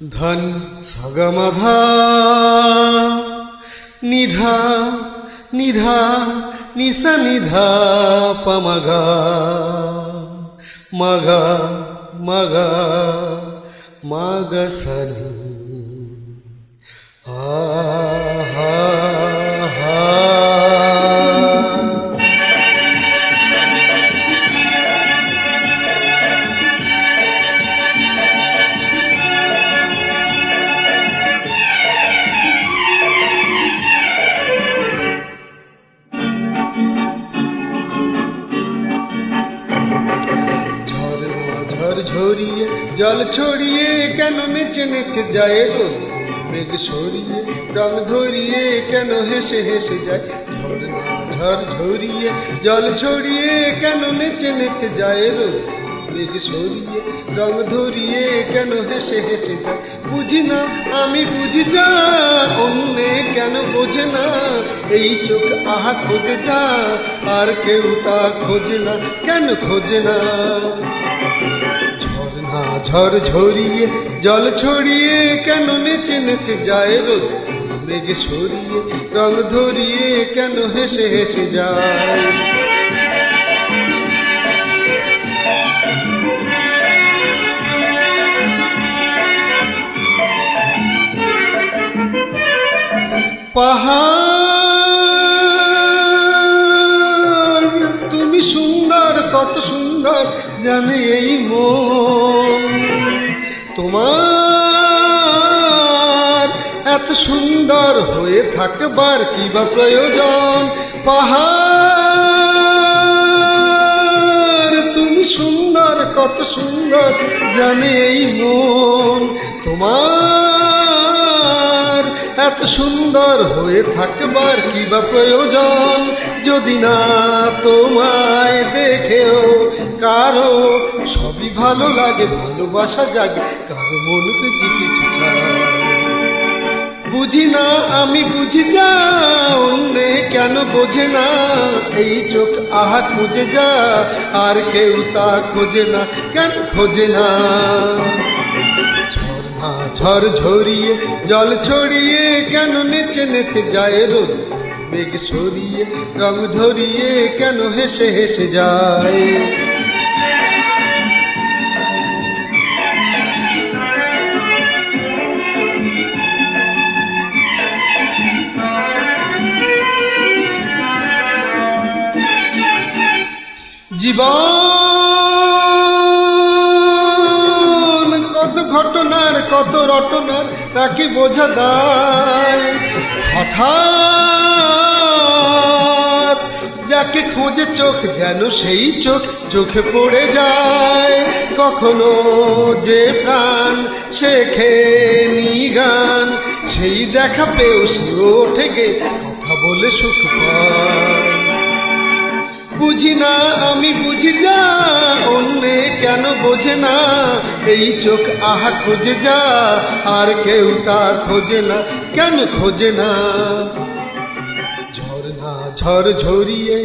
ধানি সাগামাধা Nida Nida নিসা Nida পামাগা মাগা মাগা মাগা সানি আহা হা ঝরিয়ে জল ছড়িয়ে কেন নেচে নেচে যায় রোদ মেঘ সরিয়ে রং ধরিয়ে কেন হেসে হেসে যায় ঝর্ণা ঝড় ঝরিয়ে জল ছড়িয়ে কেন নেচে নেচে যায় রোদ মেঘ সরিয়ে রং ধরিয়ে কেন হেসে হেসে যায় বুঝি না আমি বুঝি যা অন্যে কেন বোঝে না এই চোখ আহা খোঁজে যা আর কেউ তা খোঁজে না কেন খোঁজে না ঝড় ঝরিয়ে জল ছড়িয়ে কেন নেচে নেচে যায় রোদ মেঘ সরিয়ে রং ধরিয়ে কেন হেসে হেসে যায় পাহাড় তুমি সুন্দর কত সুন্দর জানে এই মন তোমার এত সুন্দর হয়ে থাকবার কি বা প্রয়োজন পাহাড় তুমি সুন্দর কত সুন্দর জানে এই মন তোমার এত সুন্দর হয়ে থাকবার কি বা প্রয়োজন যদি না তোমায় দেখেও কারো সবই ভালো লাগে ভালোবাসা জাগে কারো মনকে কিছু বুঝি না আমি বুঝি যা অন্যে কেন বোঝে না এই চোখ আহা খোঁজে যা আর কেউ তা খোঁজে না কেন খোঁজে না ঝড় ঝরিয়ে জল ছড়িয়ে কেন নেচে নেচে যায় রোদ মেঘ সরিয়ে রং ধরিয়ে কেন হেসে হেসে যায় জীবন কত ঘটনার কত রটনার তাকে বোঝা দায় হঠাৎ যাকে খোঁজে চোখ যেন সেই চোখ চোখে পড়ে যায় কখনো যে প্রাণ শেখে নিগান সেই দেখা পেও সে ওঠে গে কথা বলে সুখ পায় বুঝি না আমি বুঝি যা অন্যে কেন বোঝে না এই চোখ আহা খোঁজে যা আর কেউ তা খোঁজে না কেন খোঁজে না ঝড় ঝরিয়ে